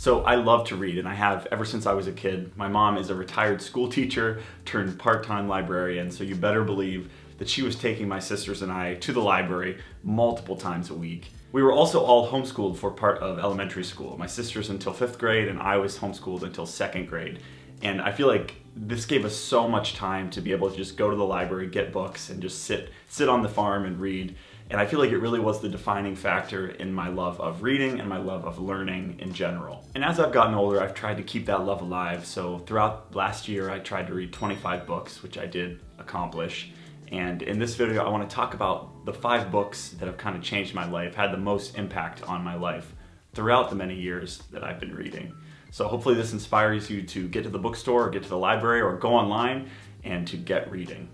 So I love to read, and I have ever since I was a kid. My mom is a retired school teacher turned part-time librarian, so you better believe that she was taking my sisters and I to the library multiple times a week. We were also all homeschooled for part of elementary school. My sisters until 5th grade, and I was homeschooled until 2nd grade. And I feel like this gave us so much time to be able to just go to the library, get books, and just sit on the farm and read. And I feel like it really was the defining factor in my love of reading and my love of learning in general. And as I've gotten older, I've tried to keep that love alive. So throughout last year, I tried to read 25 books, which I did accomplish. And in this video, I want to talk about the 5 books that have kind of changed my life, had the most impact on my life throughout the many years that I've been reading. So hopefully this inspires you to get to the bookstore or get to the library or go online and to get reading.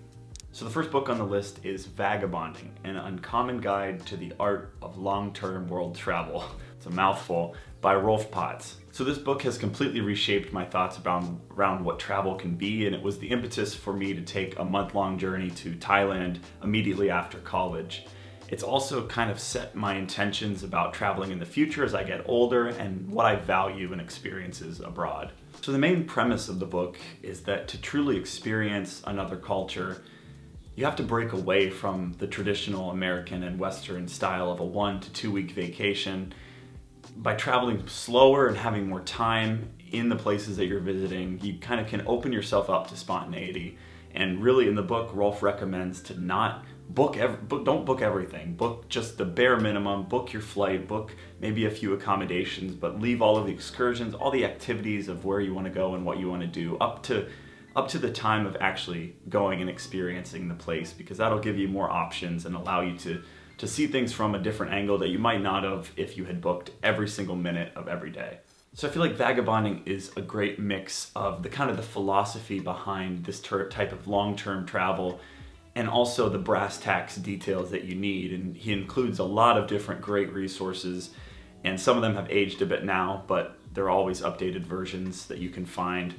So the first book on the list is Vagabonding, an uncommon guide to the art of long-term world travel. It's a mouthful, by Rolf Potts. So this book has completely reshaped my thoughts around what travel can be, and it was the impetus for me to take a month-long journey to Thailand immediately after college. It's also kind of set my intentions about traveling in the future as I get older and what I value in experiences abroad. So the main premise of the book is that to truly experience another culture, you have to break away from the traditional American and Western style of a 1 to 2 week vacation. By traveling slower and having more time in the places that you're visiting, you kind of can open yourself up to spontaneity. And really in the book, Rolf recommends to not don't book everything. Book just the bare minimum, book your flight, book maybe a few accommodations, but leave all of the excursions, all the activities of where you want to go and what you want to do up to the time of actually going and experiencing the place, because that'll give you more options and allow you to see things from a different angle that you might not have if you had booked every single minute of every day. So I feel like Vagabonding is a great mix of the philosophy behind this type of long-term travel and also the brass tacks details that you need. And he includes a lot of different great resources, and some of them have aged a bit now, but there are always updated versions that you can find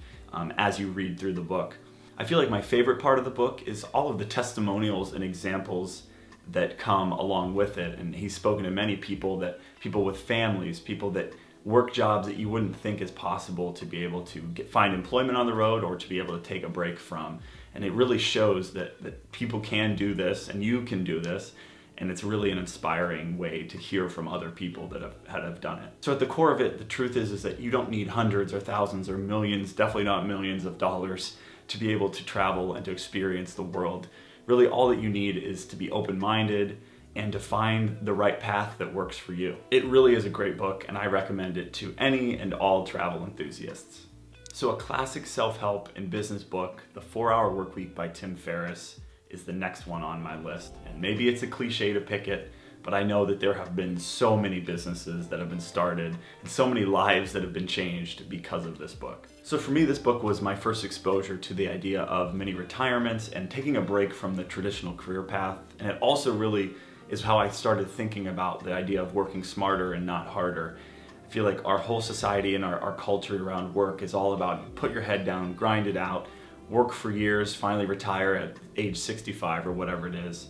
as you read through the book. I feel like my favorite part of the book is all of the testimonials and examples that come along with it. And he's spoken to many people with families, people that work jobs that you wouldn't think is possible to be able to find employment on the road or to be able to take a break from. And it really shows that people can do this and you can do this. And it's really an inspiring way to hear from other people that have done it. So at the core of it, the truth is that you don't need hundreds or thousands or millions, definitely not millions of dollars to be able to travel and to experience the world. Really all that you need is to be open-minded and to find the right path that works for you. It really is a great book, and I recommend it to any and all travel enthusiasts. So a classic self-help and business book, The 4-Hour Workweek by Tim Ferriss, is the next one on my list. And maybe it's a cliche to pick it, but I know that there have been so many businesses that have been started and so many lives that have been changed because of this book. So for me, this book was my first exposure to the idea of mini retirements and taking a break from the traditional career path. And it also really is how I started thinking about the idea of working smarter and not harder. I feel like our whole society and our culture around work is all about put your head down, grind it out, work for years, finally retire at age 65 or whatever it is.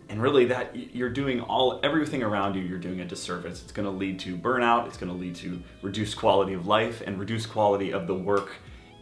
And really that you're doing everything around you, you're doing a disservice. It's going to lead to burnout, it's going to lead to reduced quality of life and reduced quality of the work.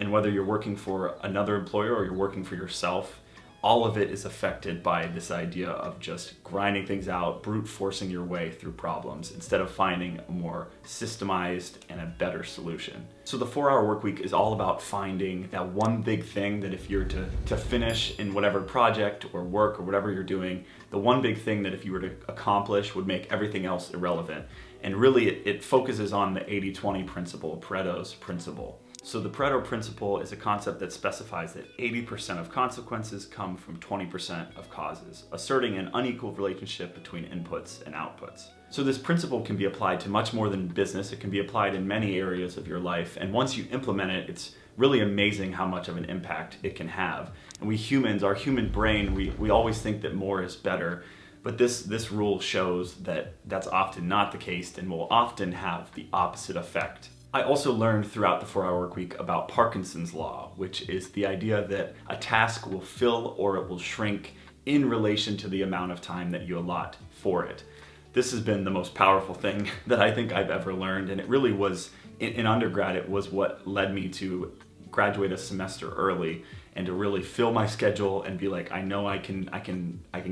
And whether you're working for another employer or you're working for yourself, all of it is affected by this idea of just grinding things out, brute forcing your way through problems instead of finding a more systemized and a better solution. So the 4-Hour Workweek is all about finding that one big thing that if you're to finish in whatever project or work or whatever you're doing, the one big thing that if you were to accomplish would make everything else irrelevant. And really it focuses on the 80-20 principle, Pareto's principle. So the Pareto principle is a concept that specifies that 80% of consequences come from 20% of causes, asserting an unequal relationship between inputs and outputs. So this principle can be applied to much more than business. It can be applied in many areas of your life. And once you implement it, it's really amazing how much of an impact it can have. And we humans, our human brain, we always think that more is better. But this rule shows that that's often not the case and will often have the opposite effect. I also learned throughout the 4-Hour Workweek about Parkinson's law, which is the idea that a task will fill or it will shrink in relation to the amount of time that you allot for it. This has been the most powerful thing that I think I've ever learned, and it really was in undergrad, it was what led me to graduate a semester early and to really fill my schedule and be like, I know I can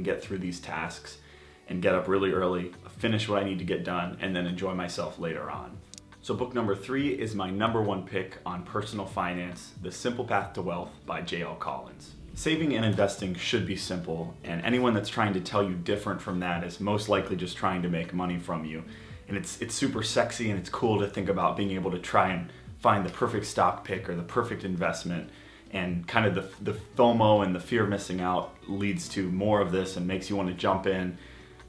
get through these tasks and get up really early, finish what I need to get done, and then enjoy myself later on. So book number 3 is my number 1 pick on personal finance, The Simple Path to Wealth by J.L. Collins. Saving and investing should be simple, and anyone that's trying to tell you different from that is most likely just trying to make money from you. And it's super sexy and it's cool to think about being able to try and find the perfect stock pick or the perfect investment, and kind of the FOMO and the fear of missing out leads to more of this and makes you want to jump in.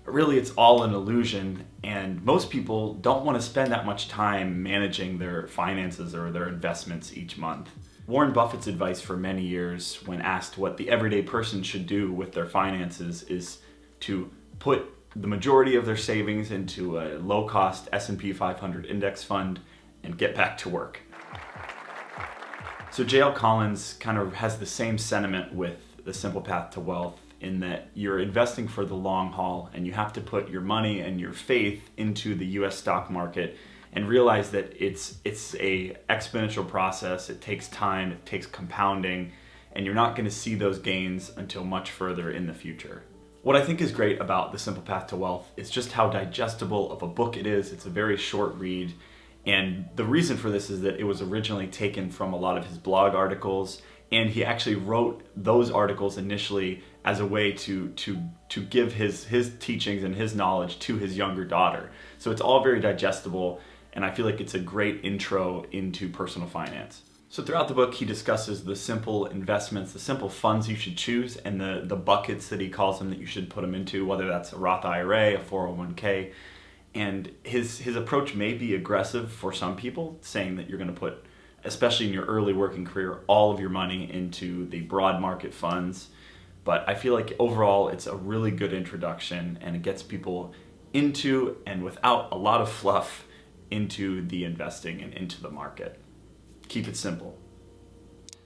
But really, it's all an illusion, and most people don't want to spend that much time managing their finances or their investments each month. Warren Buffett's advice for many years when asked what the everyday person should do with their finances is to put the majority of their savings into a low-cost S&P 500 index fund and get back to work. So J.L. Collins kind of has the same sentiment with The Simple Path to Wealth, in that you're investing for the long haul and you have to put your money and your faith into the US stock market and realize that it's a exponential process. It takes time, it takes compounding, and you're not going to see those gains until much further in the future. What I think is great about The Simple Path to Wealth is just how digestible of a book it is. It's a very short read. And the reason for this is that it was originally taken from a lot of his blog articles, and he actually wrote those articles initially as a way to give his teachings and his knowledge to his younger daughter. So it's all very digestible, and I feel like it's a great intro into personal finance. So throughout the book, he discusses the simple investments, the simple funds you should choose, and the buckets that he calls them that you should put them into, whether that's a Roth IRA, a 401k. And his approach may be aggressive for some people, saying that you're going to put, especially in your early working career, all of your money into the broad market funds. But I feel like overall it's a really good introduction, and it gets people into, and without a lot of fluff, into the investing and into the market. Keep it simple.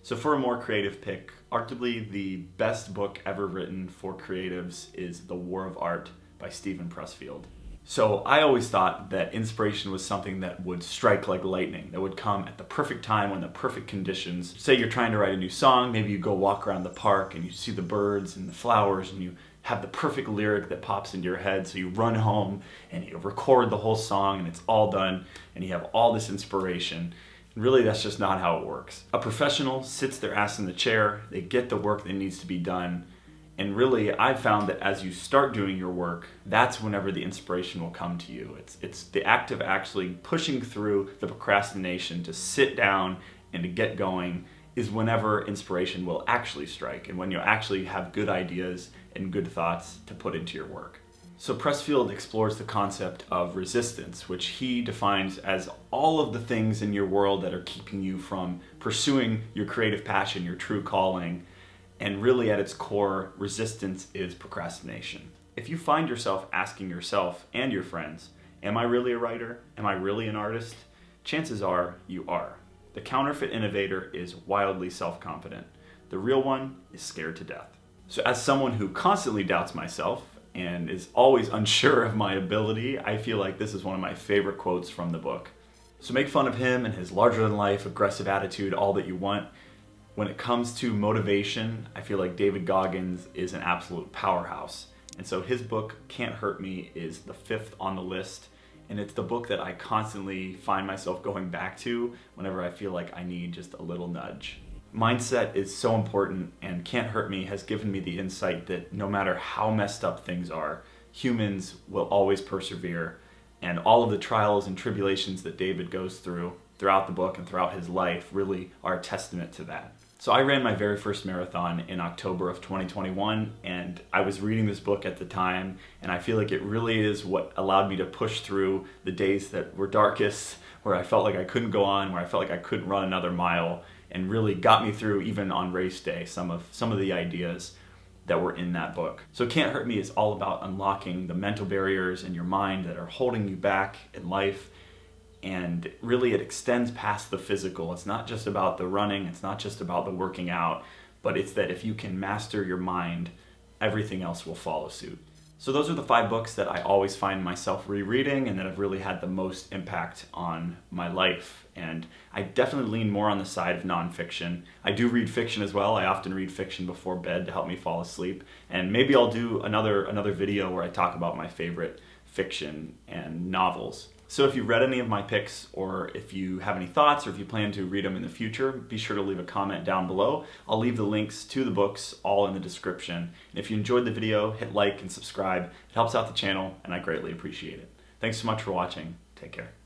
So for a more creative pick, arguably the best book ever written for creatives is The War of Art by Steven Pressfield. So I always thought that inspiration was something that would strike like lightning, that would come at the perfect time when the perfect conditions. Say you're trying to write a new song, maybe you go walk around the park and you see the birds and the flowers and you have the perfect lyric that pops into your head, so you run home and you record the whole song and it's all done and you have all this inspiration. And really, that's just not how it works. A professional sits their ass in the chair, they get the work that needs to be done, and really, I've found that as you start doing your work, that's whenever the inspiration will come to you. It's the act of actually pushing through the procrastination to sit down and to get going is whenever inspiration will actually strike, and when you actually have good ideas and good thoughts to put into your work. So Pressfield explores the concept of resistance, which he defines as all of the things in your world that are keeping you from pursuing your creative passion, your true calling. And really at its core, resistance is procrastination. If you find yourself asking yourself and your friends, am I really a writer? Am I really an artist? Chances are you are. The counterfeit innovator is wildly self-confident. The real one is scared to death. So as someone who constantly doubts myself and is always unsure of my ability, I feel like this is one of my favorite quotes from the book. So make fun of him and his larger-than-life aggressive attitude all that you want. When it comes to motivation, I feel like David Goggins is an absolute powerhouse. And so his book, Can't Hurt Me, is the 5th on the list. And it's the book that I constantly find myself going back to whenever I feel like I need just a little nudge. Mindset is so important, and Can't Hurt Me has given me the insight that no matter how messed up things are, humans will always persevere. And all of the trials and tribulations that David goes through throughout the book and throughout his life really are a testament to that. So I ran my very first marathon in October of 2021, and I was reading this book at the time, and I feel like it really is what allowed me to push through the days that were darkest, where I felt like I couldn't go on, where I felt like I couldn't run another mile, and really got me through, even on race day, some of the ideas that were in that book. So Can't Hurt Me is all about unlocking the mental barriers in your mind that are holding you back in life. And really it extends past the physical. It's not just about the running, it's not just about the working out, but it's that if you can master your mind, everything else will follow suit. So those are the 5 books that I always find myself rereading and that have really had the most impact on my life. And I definitely lean more on the side of nonfiction. I do read fiction as well. I often read fiction before bed to help me fall asleep. And maybe I'll do another video where I talk about my favorite fiction and novels. So if you've read any of my picks, or if you have any thoughts, or if you plan to read them in the future, be sure to leave a comment down below. I'll leave the links to the books all in the description. And if you enjoyed the video, hit like and subscribe. It helps out the channel, and I greatly appreciate it. Thanks so much for watching. Take care.